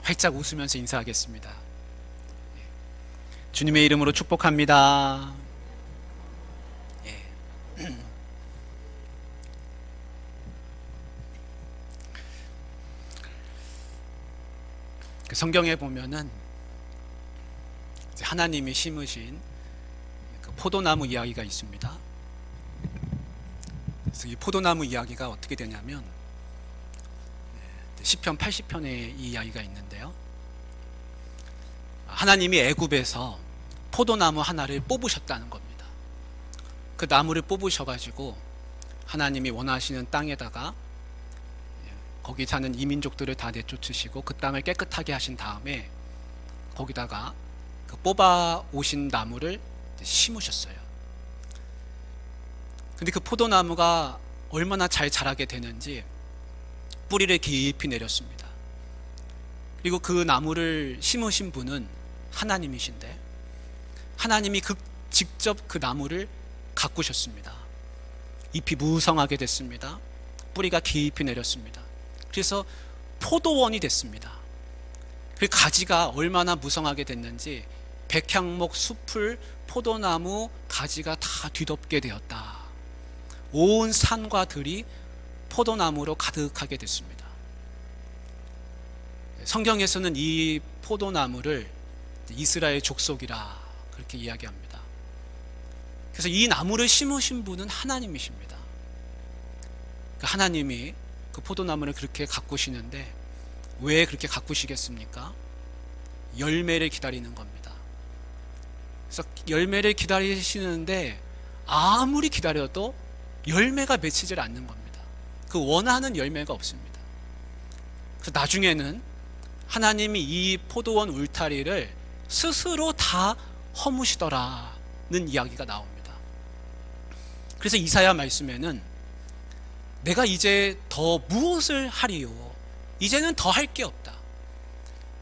활짝 웃으면서 인사하겠습니다. 주님의 이름으로 축복합니다. 성경에 보면은 하나님이 심으신 그 포도나무 이야기가 있습니다. 그래서 이 포도나무 이야기가 어떻게 되냐면 시편 80편에 이 이야기가 있는데요. 하나님이 애굽에서 포도나무 하나를 뽑으셨다는 겁니다. 그 나무를 뽑으셔가지고 하나님이 원하시는 땅에다가 거기 사는 이민족들을 다 내쫓으시고 그 땅을 깨끗하게 하신 다음에 거기다가 그 뽑아 오신 나무를 심으셨어요. 근데 그 포도나무가 얼마나 잘 자라게 되는지 뿌리를 깊이 내렸습니다. 그리고 그 나무를 심으신 분은 하나님이신데 하나님이 직접 그 나무를 가꾸셨습니다. 잎이 무성하게 됐습니다. 뿌리가 깊이 내렸습니다. 그래서 포도원이 됐습니다. 그 가지가 얼마나 무성하게 됐는지 백향목 숲을 포도나무 가지가 다 뒤덮게 되었다. 온 산과 들이 포도나무로 가득하게 됐습니다. 성경에서는 이 포도나무를 이스라엘 족속이라 그렇게 이야기합니다. 그래서 이 나무를 심으신 분은 하나님이십니다. 하나님이 그 포도나무를 그렇게 가꾸시는데 왜 그렇게 가꾸시겠습니까? 열매를 기다리는 겁니다. 그래서 열매를 기다리시는데 아무리 기다려도 열매가 맺히질 않는 겁니다. 그 원하는 열매가 없습니다. 그래서 나중에는 하나님이 이 포도원 울타리를 스스로 다 허무시더라는 이야기가 나옵니다. 그래서 이사야 말씀에는 내가 이제 더 무엇을 하리요? 이제는 더 할 게 없다.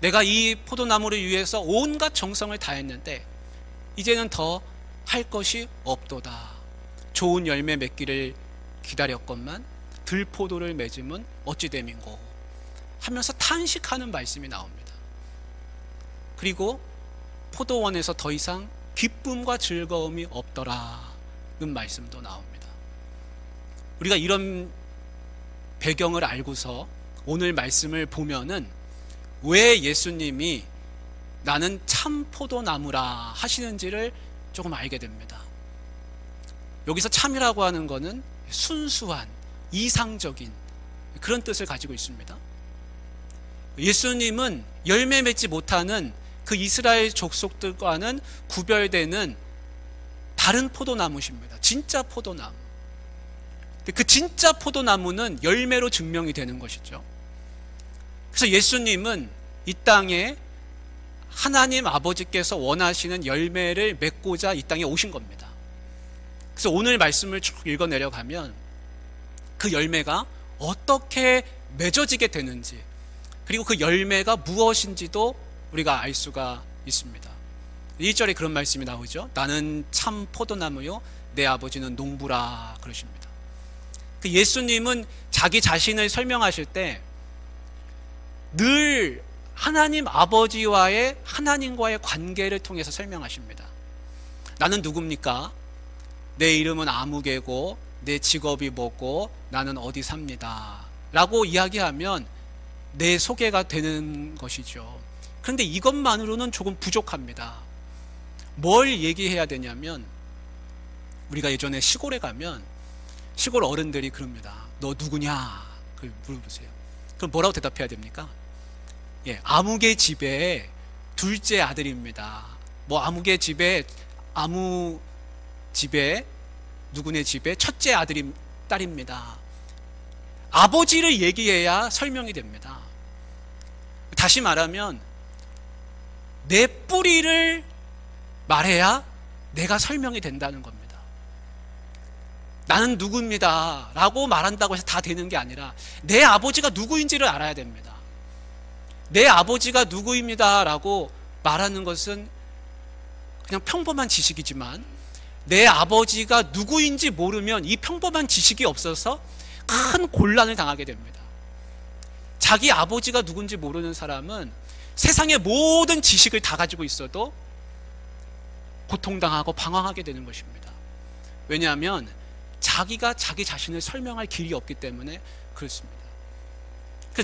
내가 이 포도나무를 위해서 온갖 정성을 다했는데 이제는 더 할 것이 없도다. 좋은 열매 맺기를 기다렸건만 들포도를 맺음은 어찌 됨인고 하면서 탄식하는 말씀이 나옵니다. 그리고 포도원에서 더 이상 기쁨과 즐거움이 없더라는 말씀도 나옵니다. 우리가 이런 배경을 알고서 오늘 말씀을 보면은 왜 예수님이 나는 참 포도나무라 하시는지를 조금 알게 됩니다. 여기서 참이라고 하는 것은 순수한, 이상적인 그런 뜻을 가지고 있습니다. 예수님은 열매 맺지 못하는 그 이스라엘 족속들과는 구별되는 다른 포도나무십니다. 진짜 포도나무. 그 진짜 포도나무는 열매로 증명이 되는 것이죠. 그래서 예수님은 이 땅에 하나님 아버지께서 원하시는 열매를 맺고자 이 땅에 오신 겁니다. 그래서 오늘 말씀을 쭉 읽어 내려가면 그 열매가 어떻게 맺어지게 되는지 그리고 그 열매가 무엇인지도 우리가 알 수가 있습니다. 1절에 그런 말씀이 나오죠. 나는 참 포도나무요 내 아버지는 농부라 그러십니다. 그 예수님은 자기 자신을 설명하실 때 늘 하나님 아버지와의 하나님과의 관계를 통해서 설명하십니다. 나는 누굽니까? 내 이름은 아무개고 내 직업이 뭐고 나는 어디 삽니다 라고 이야기하면 내 소개가 되는 것이죠. 그런데 이것만으로는 조금 부족합니다. 뭘 얘기해야 되냐면 우리가 예전에 시골에 가면 시골 어른들이 그럽니다. 너 누구냐? 그걸 물어보세요. 그럼 뭐라고 대답해야 됩니까? 아무개 집에 둘째 아들입니다. 뭐 아무개 집에 아무 집에 누구네 집에 첫째 딸입니다. 아버지를 얘기해야 설명이 됩니다. 다시 말하면 내 뿌리를 말해야 내가 설명이 된다는 겁니다. 나는 누구입니다 라고 말한다고 해서 다 되는 게 아니라 내 아버지가 누구인지를 알아야 됩니다. 내 아버지가 누구입니다 라고 말하는 것은 그냥 평범한 지식이지만 내 아버지가 누구인지 모르면 이 평범한 지식이 없어서 큰 곤란을 당하게 됩니다. 자기 아버지가 누군지 모르는 사람은 세상의 모든 지식을 다 가지고 있어도 고통당하고 방황하게 되는 것입니다. 왜냐하면 자기가 자기 자신을 설명할 길이 없기 때문에 그렇습니다.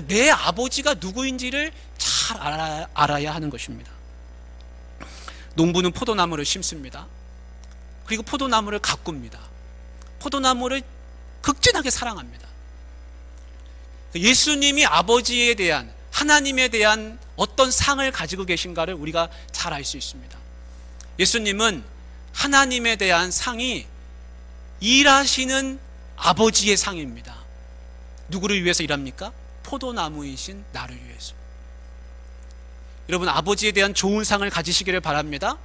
내 아버지가 누구인지를 잘 알아야 하는 것입니다. 농부는 포도나무를 심습니다. 그리고 포도나무를 가꿉니다. 포도나무를 극진하게 사랑합니다. 예수님이 아버지에 대한, 하나님에 대한 어떤 상을 가지고 계신가를 우리가 잘 알 수 있습니다. 예수님은 하나님에 대한 상이 일하시는 아버지의 상입니다. 누구를 위해서 일합니까? 포도나무이신 나를 위해서. 여러분, 아버지에 대한 좋은 상을 가지시기를 바랍니다.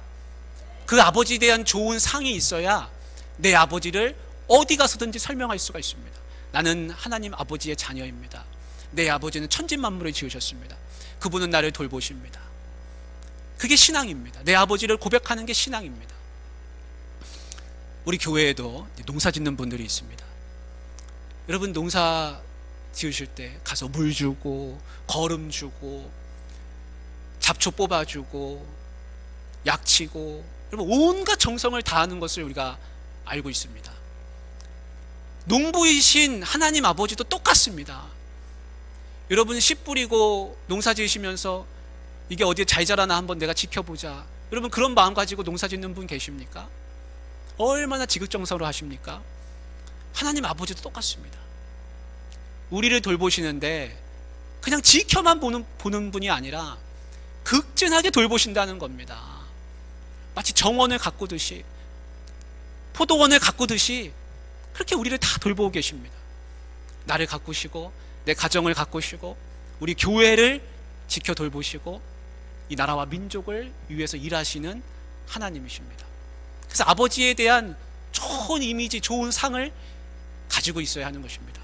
그 아버지에 대한 좋은 상이 있어야 내 아버지를 어디 가서든지 설명할 수가 있습니다. 나는 하나님 아버지의 자녀입니다. 내 아버지는 천지만물을 지으셨습니다. 그분은 나를 돌보십니다. 그게 신앙입니다. 내 아버지를 고백하는 게 신앙입니다. 우리 교회에도 농사 짓는 분들이 있습니다. 여러분, 농사 지으실 때 가서 물 주고 거름 주고 잡초 뽑아주고 약치고, 여러분, 온갖 정성을 다하는 것을 우리가 알고 있습니다. 농부이신 하나님 아버지도 똑같습니다. 여러분, 씨 뿌리고 농사 지으시면서 이게 어디에 잘 자라나 한번 내가 지켜보자, 여러분, 그런 마음 가지고 농사 짓는 분 계십니까? 얼마나 지극정성으로 하십니까? 하나님 아버지도 똑같습니다. 우리를 돌보시는데 그냥 지켜만 보는 분이 아니라 극진하게 돌보신다는 겁니다. 마치 정원을 가꾸듯이, 포도원을 가꾸듯이 그렇게 우리를 다 돌보고 계십니다. 나를 가꾸시고 내 가정을 가꾸시고 우리 교회를 지켜 돌보시고 이 나라와 민족을 위해서 일하시는 하나님이십니다. 그래서 아버지에 대한 좋은 이미지, 좋은 상을 가지고 있어야 하는 것입니다.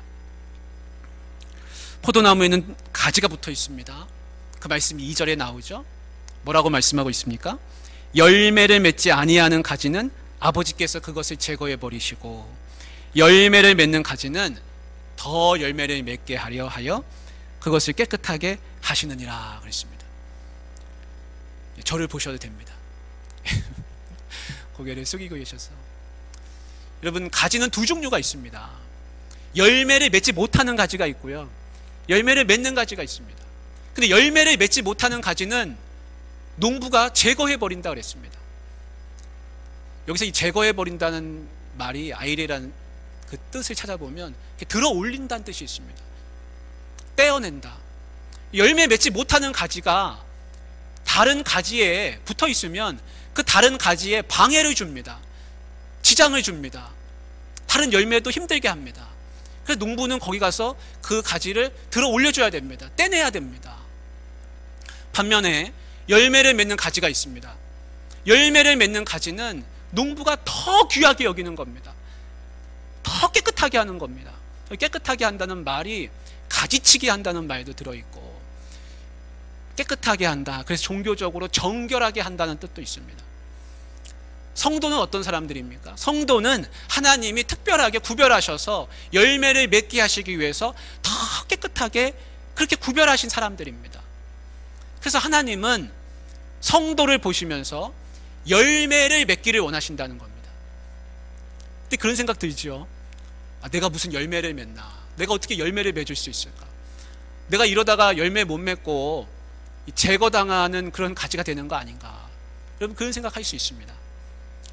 포도나무에는 가지가 붙어 있습니다. 그 말씀이 2절에 나오죠. 뭐라고 말씀하고 있습니까? 열매를 맺지 아니하는 가지는 아버지께서 그것을 제거해 버리시고 열매를 맺는 가지는 더 열매를 맺게 하려 하여 그것을 깨끗하게 하시느니라 그랬습니다. 저를 보셔도 됩니다. 고개를 숙이고 계셔서. 여러분, 가지는 두 종류가 있습니다. 열매를 맺지 못하는 가지가 있고요, 열매를 맺는 가지가 있습니다. 근데 열매를 맺지 못하는 가지는 농부가 제거해 버린다 그랬습니다. 여기서 이 제거해 버린다는 말이 아이레라는 그 뜻을 찾아보면 들어 올린다는 뜻이 있습니다. 떼어낸다. 열매 맺지 못하는 가지가 다른 가지에 붙어 있으면 그 다른 가지에 방해를 줍니다. 지장을 줍니다. 다른 열매도 힘들게 합니다. 그래서 농부는 거기 가서 그 가지를 들어 올려줘야 됩니다. 떼내야 됩니다. 반면에 열매를 맺는 가지가 있습니다. 열매를 맺는 가지는 농부가 더 귀하게 여기는 겁니다. 더 깨끗하게 하는 겁니다. 깨끗하게 한다는 말이 가지치기 한다는 말도 들어있고, 깨끗하게 한다, 그래서 종교적으로 정결하게 한다는 뜻도 있습니다. 성도는 어떤 사람들입니까? 성도는 하나님이 특별하게 구별하셔서 열매를 맺게 하시기 위해서 더 깨끗하게 그렇게 구별하신 사람들입니다. 그래서 하나님은 성도를 보시면서 열매를 맺기를 원하신다는 겁니다. 근데 그런 생각 들죠? 내가 무슨 열매를 맺나? 내가 어떻게 열매를 맺을 수 있을까? 내가 이러다가 열매 못 맺고 제거당하는 그런 가지가 되는 거 아닌가? 여러분, 그런 생각할 수 있습니다.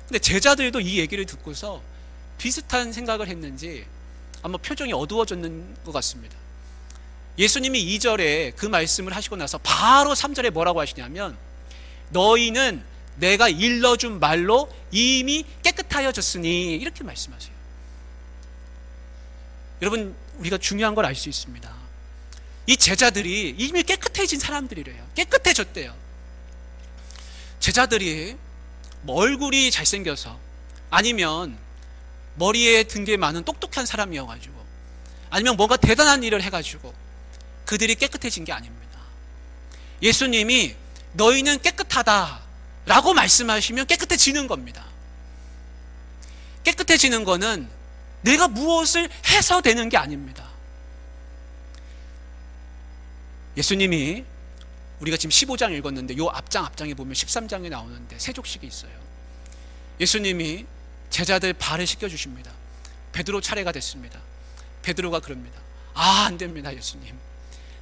근데 제자들도 이 얘기를 듣고서 비슷한 생각을 했는지 아마 표정이 어두워졌는 것 같습니다. 예수님이 2절에 그 말씀을 하시고 나서 바로 3절에 뭐라고 하시냐면, 너희는 내가 일러준 말로 이미 깨끗하여졌으니, 이렇게 말씀하세요. 여러분, 우리가 중요한 걸 알 수 있습니다. 이 제자들이 이미 깨끗해진 사람들이래요. 깨끗해졌대요. 제자들이 뭐 얼굴이 잘생겨서, 아니면 머리에 든 게 많은 똑똑한 사람이어가지고, 아니면 뭔가 대단한 일을 해가지고 그들이 깨끗해진 게 아닙니다. 예수님이 너희는 깨끗하다 라고 말씀하시면 깨끗해지는 겁니다. 깨끗해지는 거는 내가 무엇을 해서 되는 게 아닙니다. 예수님이 우리가 지금 15장 읽었는데 요 앞장에 보면 13장에 나오는데 세족식이 있어요. 예수님이 제자들 발을 씻겨주십니다. 베드로 차례가 됐습니다. 베드로가 그럽니다. 안 됩니다, 예수님.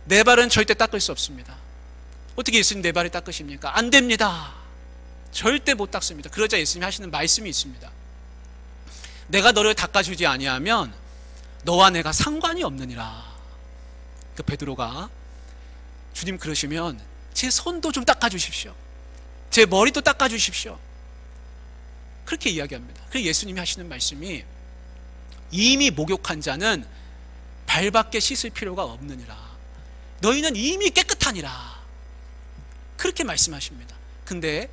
내 발은 절대 닦을 수 없습니다. 어떻게 예수님 내 발을 닦으십니까? 안 됩니다. 절대 못 닦습니다. 그러자 예수님이 하시는 말씀이 있습니다. 내가 너를 닦아주지 아니하면 너와 내가 상관이 없느니라. 그 베드로가 주님 그러시면 제 손도 좀 닦아주십시오. 제 머리도 닦아주십시오. 그렇게 이야기합니다. 그래서 예수님이 하시는 말씀이 이미 목욕한 자는 발밖에 씻을 필요가 없느니라. 너희는 이미 깨끗하니라. 그렇게 말씀하십니다. 근데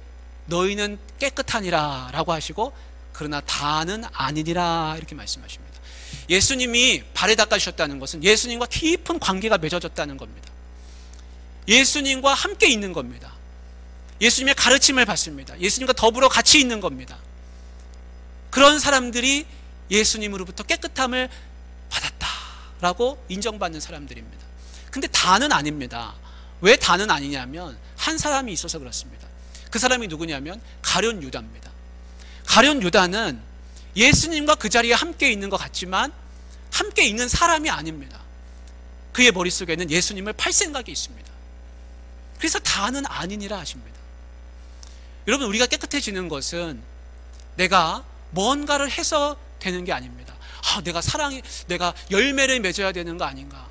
너희는 깨끗하니라 라고 하시고 그러나 다는 아니니라 이렇게 말씀하십니다. 예수님이 발에 닦아주셨다는 것은 예수님과 깊은 관계가 맺어졌다는 겁니다. 예수님과 함께 있는 겁니다. 예수님의 가르침을 받습니다. 예수님과 더불어 같이 있는 겁니다. 그런 사람들이 예수님으로부터 깨끗함을 받았다라고 인정받는 사람들입니다. 근데 다는 아닙니다. 왜 다는 아니냐면 한 사람이 있어서 그렇습니다. 그 사람이 누구냐면 가룟 유다입니다. 가룟 유다는 예수님과 그 자리에 함께 있는 것 같지만 함께 있는 사람이 아닙니다. 그의 머릿속에는 예수님을 팔 생각이 있습니다. 그래서 다는 아니니라 하십니다. 여러분, 우리가 깨끗해지는 것은 내가 뭔가를 해서 되는 게 아닙니다. 내가 열매를 맺어야 되는 거 아닌가.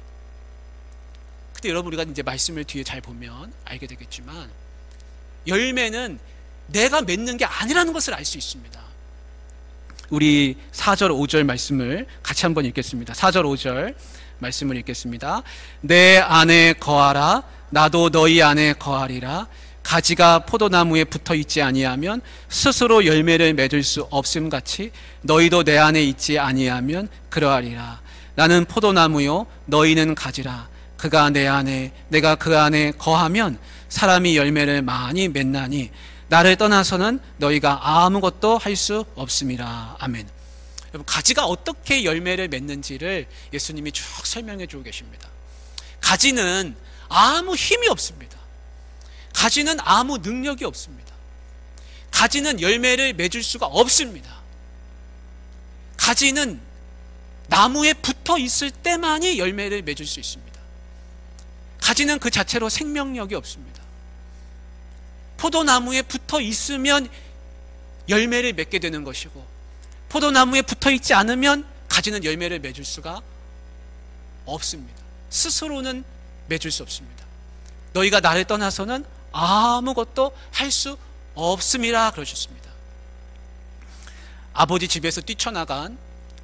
근데 여러분, 우리가 이제 말씀을 뒤에 잘 보면 알게 되겠지만 열매는 내가 맺는 게 아니라는 것을 알 수 있습니다. 우리 4절 5절 말씀을 같이 한번 읽겠습니다. 4절 5절 말씀을 읽겠습니다. 내 안에 거하라. 나도 너희 안에 거하리라. 가지가 포도나무에 붙어 있지 아니하면 스스로 열매를 맺을 수 없음 같이 너희도 내 안에 있지 아니하면 그러하리라. 나는 포도나무요 너희는 가지라. 그가 내 안에 내가 그 안에 거하면 사람이 열매를 많이 맺나니 나를 떠나서는 너희가 아무것도 할 수 없음이라. 아멘. 여러분, 가지가 어떻게 열매를 맺는지를 예수님이 쭉 설명해 주고 계십니다. 가지는 아무 힘이 없습니다. 가지는 아무 능력이 없습니다. 가지는 열매를 맺을 수가 없습니다. 가지는 나무에 붙어 있을 때만이 열매를 맺을 수 있습니다. 가지는 그 자체로 생명력이 없습니다. 포도나무에 붙어 있으면 열매를 맺게 되는 것이고 포도나무에 붙어 있지 않으면 가지는 열매를 맺을 수가 없습니다. 스스로는 맺을 수 없습니다. 너희가 나를 떠나서는 아무것도 할 수 없음이라 그러셨습니다. 아버지 집에서 뛰쳐나간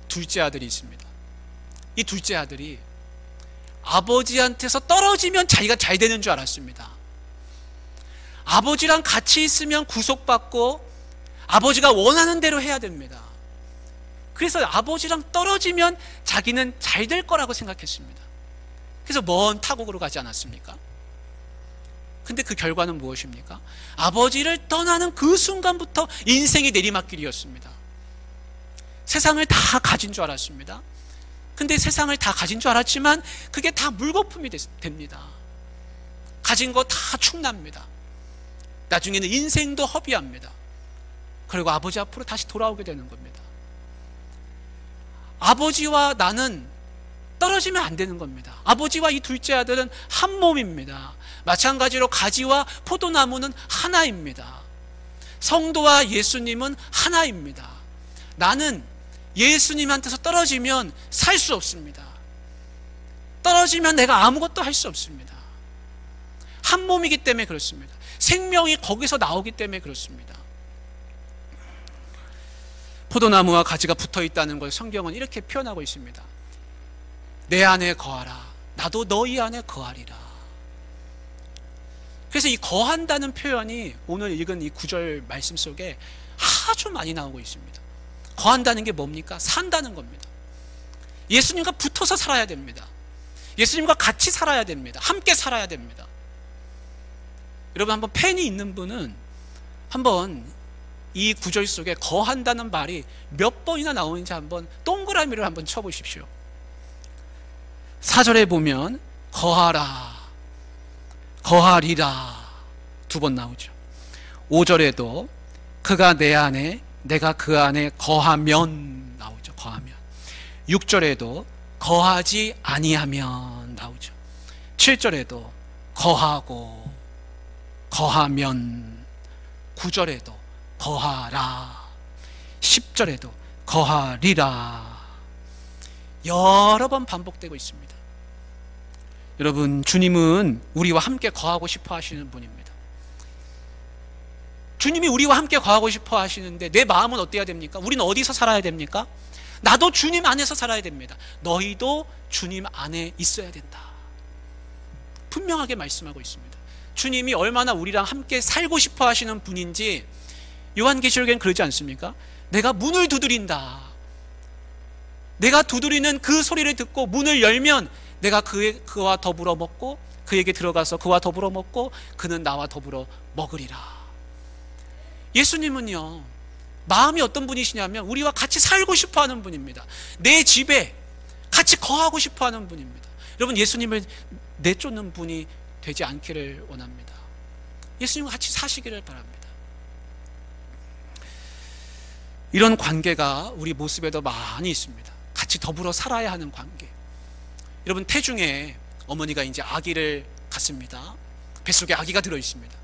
둘째 아들이 있습니다. 이 둘째 아들이 아버지한테서 떨어지면 자기가 잘 되는 줄 알았습니다. 아버지랑 같이 있으면 구속받고 아버지가 원하는 대로 해야 됩니다. 그래서 아버지랑 떨어지면 자기는 잘 될 거라고 생각했습니다. 그래서 먼 타국으로 가지 않았습니까? 근데 그 결과는 무엇입니까? 아버지를 떠나는 그 순간부터 인생이 내리막길이었습니다. 세상을 다 가진 줄 알았습니다. 근데 세상을 다 가진 줄 알았지만 그게 다 물거품이 됩니다. 가진 거 다 축납니다. 나중에는 인생도 허비합니다. 그리고 아버지 앞으로 다시 돌아오게 되는 겁니다. 아버지와 나는 떨어지면 안 되는 겁니다. 아버지와 이 둘째 아들은 한 몸입니다. 마찬가지로 가지와 포도나무는 하나입니다. 성도와 예수님은 하나입니다. 나는 예수님한테서 떨어지면 살 수 없습니다. 떨어지면 내가 아무것도 할 수 없습니다. 한 몸이기 때문에 그렇습니다. 생명이 거기서 나오기 때문에 그렇습니다. 포도나무와 가지가 붙어 있다는 걸 성경은 이렇게 표현하고 있습니다. 내 안에 거하라. 나도 너희 안에 거하리라. 그래서 이 거한다는 표현이 오늘 읽은 이 9절 말씀 속에 아주 많이 나오고 있습니다. 거한다는 게 뭡니까? 산다는 겁니다. 예수님과 붙어서 살아야 됩니다. 예수님과 같이 살아야 됩니다. 함께 살아야 됩니다. 여러분, 한번 펜이 있는 분은 한번 이 9절 속에 거한다는 말이 몇 번이나 나오는지 한번 동그라미를 한번 쳐보십시오. 4절에 보면 거하라, 거하리라. 2번 나오죠. 5절에도 그가 내 안에 내가 그 안에 거하면 나오죠. 거하면. 6절에도 거하지 아니하면 나오죠. 7절에도 거하고 거하면. 9절에도 거하라. 10절에도 거하리라. 여러 번 반복되고 있습니다. 여러분, 주님은 우리와 함께 거하고 싶어 하시는 분입니다. 주님이 우리와 함께 거하고 싶어 하시는데 내 마음은 어때야 됩니까? 우리는 어디서 살아야 됩니까? 나도 주님 안에서 살아야 됩니다. 너희도 주님 안에 있어야 된다. 분명하게 말씀하고 있습니다. 주님이 얼마나 우리랑 함께 살고 싶어 하시는 분인지 요한계시록엔 그러지 않습니까? 내가 문을 두드린다. 내가 두드리는 그 소리를 듣고 문을 열면 내가 그와 더불어 먹고 그에게 들어가서 그와 더불어 먹고 그는 나와 더불어 먹으리라. 예수님은요, 마음이 어떤 분이시냐면 우리와 같이 살고 싶어 하는 분입니다. 내 집에 같이 거하고 싶어 하는 분입니다. 여러분, 예수님을 내쫓는 분이 되지 않기를 원합니다. 예수님과 같이 사시기를 바랍니다. 이런 관계가 우리 모습에도 많이 있습니다. 같이 더불어 살아야 하는 관계. 여러분, 태중에 어머니가 이제 아기를 갖습니다. 뱃속에 아기가 들어있습니다.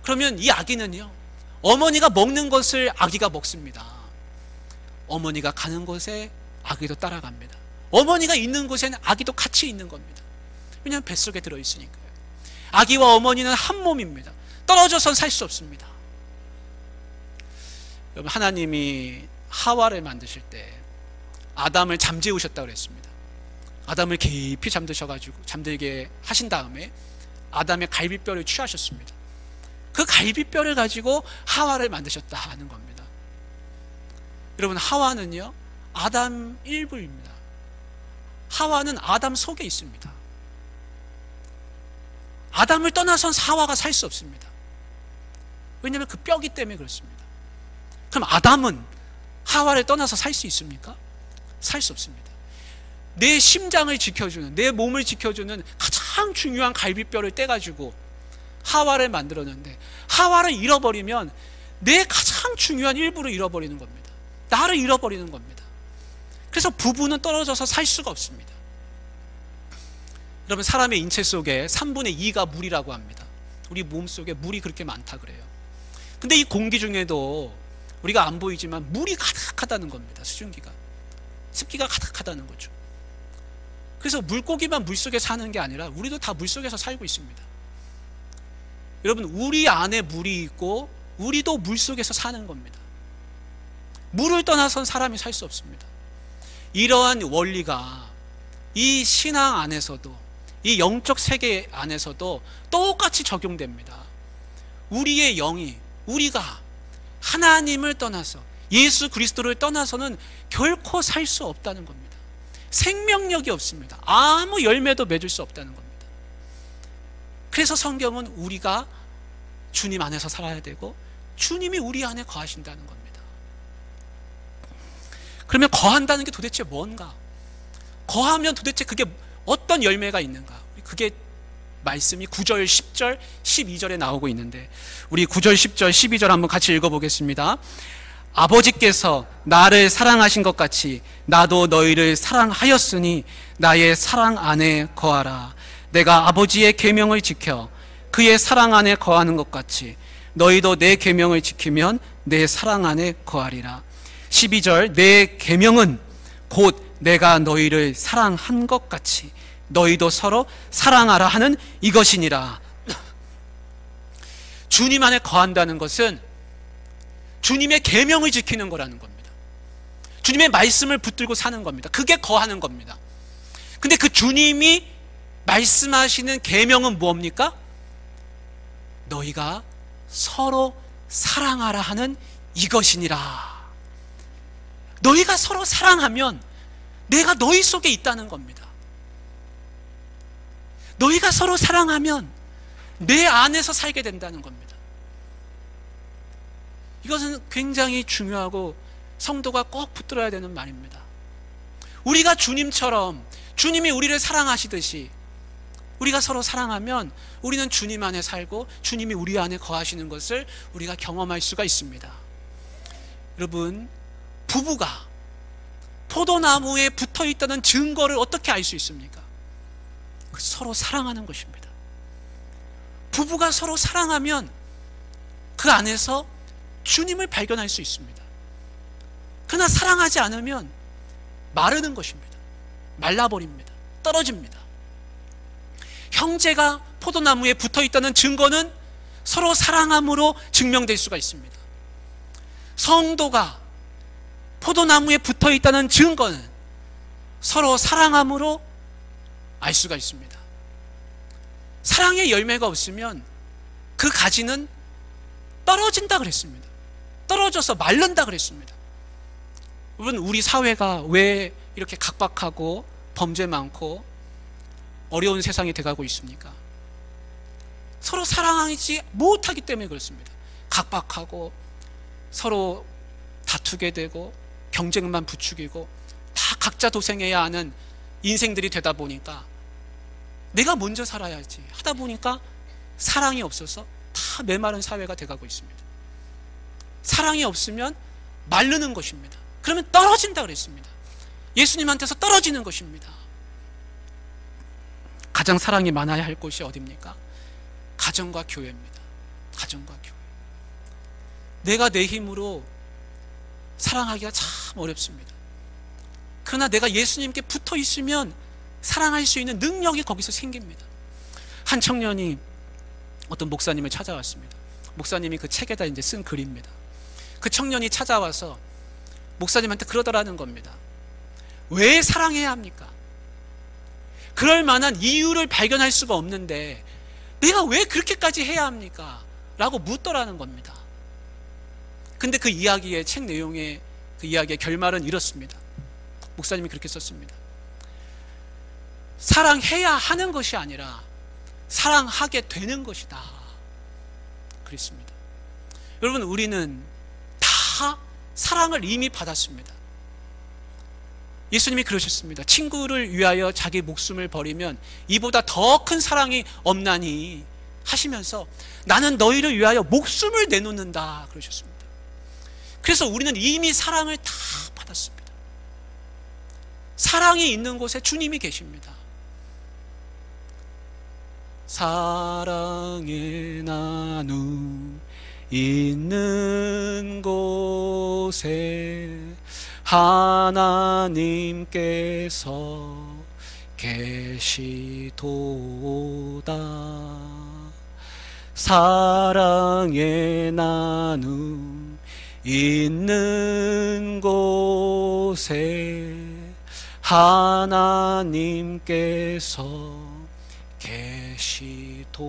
그러면 이 아기는요, 어머니가 먹는 것을 아기가 먹습니다. 어머니가 가는 곳에 아기도 따라갑니다. 어머니가 있는 곳에는 아기도 같이 있는 겁니다. 왜냐하면 뱃속에 들어있으니까요. 아기와 어머니는 한 몸입니다. 떨어져선 살 수 없습니다. 여러분, 하나님이 하와를 만드실 때 아담을 잠재우셨다고 그랬습니다. 아담을 깊이 잠들게 하신 다음에 아담의 갈비뼈를 취하셨습니다. 그 갈비뼈를 가지고 하와를 만드셨다 하는 겁니다. 여러분, 하와는요, 아담 일부입니다. 하와는 아담 속에 있습니다. 아담을 떠나선 하와가 살 수 없습니다. 왜냐하면 그 뼈기 때문에 그렇습니다. 그럼 아담은 하와를 떠나서 살 수 있습니까? 살 수 없습니다. 내 심장을 지켜주는, 내 몸을 지켜주는 가장 중요한 갈비뼈를 떼가지고 하와를 만들었는데, 하와를 잃어버리면 내 가장 중요한 일부를 잃어버리는 겁니다. 나를 잃어버리는 겁니다. 그래서 부부는 떨어져서 살 수가 없습니다. 여러분, 사람의 인체 속에 3분의 2가 물이라고 합니다. 우리 몸 속에 물이 그렇게 많다 그래요. 근데 이 공기 중에도 우리가 안 보이지만 물이 가득하다는 겁니다. 수증기가, 습기가 가득하다는 거죠. 그래서 물고기만 물속에 사는 게 아니라 우리도 다 물속에서 살고 있습니다. 여러분, 우리 안에 물이 있고 우리도 물속에서 사는 겁니다. 물을 떠나선 사람이 살 수 없습니다. 이러한 원리가 이 신앙 안에서도, 이 영적 세계 안에서도 똑같이 적용됩니다. 우리의 영이, 우리가 하나님을 떠나서, 예수 그리스도를 떠나서는 결코 살 수 없다는 겁니다. 생명력이 없습니다. 아무 열매도 맺을 수 없다는 겁니다. 그래서 성경은 우리가 주님 안에서 살아야 되고 주님이 우리 안에 거하신다는 겁니다. 그러면 거한다는 게 도대체 뭔가? 거하면 도대체 그게 어떤 열매가 있는가? 그게 말씀이 9절, 10절, 12절에 나오고 있는데, 우리 9절, 10절, 12절 한번 같이 읽어보겠습니다. 아버지께서 나를 사랑하신 것 같이 나도 너희를 사랑하였으니 나의 사랑 안에 거하라. 내가 아버지의 계명을 지켜 그의 사랑 안에 거하는 것 같이 너희도 내 계명을 지키면 내 사랑 안에 거하리라. 12절, 내 계명은 곧 내가 너희를 사랑한 것 같이 너희도 서로 사랑하라 하는 이것이니라. 주님 안에 거한다는 것은 주님의 계명을 지키는 거라는 겁니다. 주님의 말씀을 붙들고 사는 겁니다. 그게 거하는 겁니다. 근데 그 주님이 말씀하시는 계명은 뭡니까? 너희가 서로 사랑하라 하는 이것이니라. 너희가 서로 사랑하면 내가 너희 속에 있다는 겁니다. 너희가 서로 사랑하면 내 안에서 살게 된다는 겁니다. 이것은 굉장히 중요하고 성도가 꼭 붙들어야 되는 말입니다. 우리가 주님처럼, 주님이 우리를 사랑하시듯이 우리가 서로 사랑하면 우리는 주님 안에 살고 주님이 우리 안에 거하시는 것을 우리가 경험할 수가 있습니다. 여러분, 부부가 포도나무에 붙어 있다는 증거를 어떻게 알 수 있습니까? 서로 사랑하는 것입니다. 부부가 서로 사랑하면 그 안에서 주님을 발견할 수 있습니다. 그러나 사랑하지 않으면 마르는 것입니다. 말라버립니다. 떨어집니다. 형제가 포도나무에 붙어 있다는 증거는 서로 사랑함으로 증명될 수가 있습니다. 성도가 포도나무에 붙어 있다는 증거는 서로 사랑함으로 알 수가 있습니다. 사랑의 열매가 없으면 그 가지는 떨어진다 그랬습니다. 떨어져서 마른다 그랬습니다. 여러분, 우리 사회가 왜 이렇게 각박하고 범죄 많고 어려운 세상이 돼가고 있습니까? 서로 사랑하지 못하기 때문에 그렇습니다. 각박하고 서로 다투게 되고 경쟁만 부추기고 다 각자 도생해야 하는 인생들이 되다 보니까 내가 먼저 살아야지 하다 보니까 사랑이 없어서 다 메마른 사회가 돼가고 있습니다. 사랑이 없으면 마르는 것입니다. 그러면 떨어진다 그랬습니다. 예수님한테서 떨어지는 것입니다. 가장 사랑이 많아야 할 곳이 어디입니까? 가정과 교회입니다. 가정과 교회. 내가 내 힘으로 사랑하기가 참 어렵습니다. 그러나 내가 예수님께 붙어 있으면 사랑할 수 있는 능력이 거기서 생깁니다. 한 청년이 어떤 목사님을 찾아왔습니다. 목사님이 그 책에다 이제 쓴 글입니다. 그 청년이 찾아와서 목사님한테 그러더라는 겁니다. 왜 사랑해야 합니까? 그럴 만한 이유를 발견할 수가 없는데 내가 왜 그렇게까지 해야 합니까? 라고 묻더라는 겁니다. 근데 그 이야기의 책 내용의 그 이야기의 결말은 이렇습니다. 목사님이 그렇게 썼습니다. 사랑해야 하는 것이 아니라 사랑하게 되는 것이다 그랬습니다. 여러분, 우리는 다 사랑을 이미 받았습니다. 예수님이 그러셨습니다. 친구를 위하여 자기 목숨을 버리면 이보다 더 큰 사랑이 없나니 하시면서 나는 너희를 위하여 목숨을 내놓는다 그러셨습니다. 그래서 우리는 이미 사랑을 다 받았습니다. 사랑이 있는 곳에 주님이 계십니다. 사랑의 나눔 있는 곳에 하나님께서 계시도다. 사랑의 나눔 있는 곳에 하나님께서 계시도다.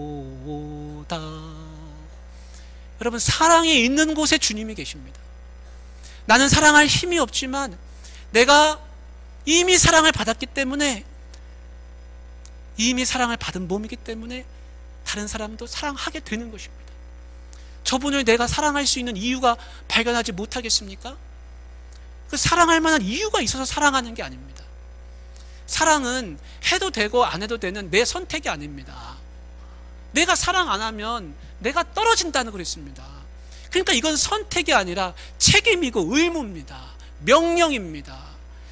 여러분, 사랑이 있는 곳에 주님이 계십니다. 나는 사랑할 힘이 없지만 내가 이미 사랑을 받았기 때문에, 이미 사랑을 받은 몸이기 때문에 다른 사람도 사랑하게 되는 것입니다. 저분을 내가 사랑할 수 있는 이유가 발견하지 못하겠습니까? 그 사랑할 만한 이유가 있어서 사랑하는 게 아닙니다. 사랑은 해도 되고 안 해도 되는 내 선택이 아닙니다. 내가 사랑 안 하면 내가 떨어진다는 그랬습니다. 그러니까 이건 선택이 아니라 책임이고 의무입니다. 명령입니다.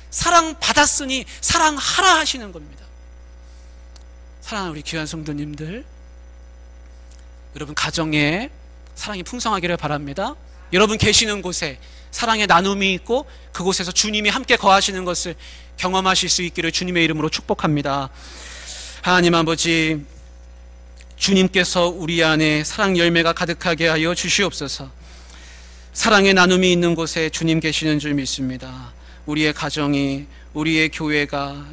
사랑받았으니 사랑하라 하시는 겁니다. 사랑하는 우리 귀한 성도님들, 여러분 가정에 사랑이 풍성하기를 바랍니다. 여러분 계시는 곳에 사랑의 나눔이 있고 그곳에서 주님이 함께 거하시는 것을 경험하실 수 있기를 주님의 이름으로 축복합니다. 하나님 아버지, 주님께서 우리 안에 사랑 열매가 가득하게 하여 주시옵소서. 사랑의 나눔이 있는 곳에 주님 계시는 줄 믿습니다. 우리의 가정이, 우리의 교회가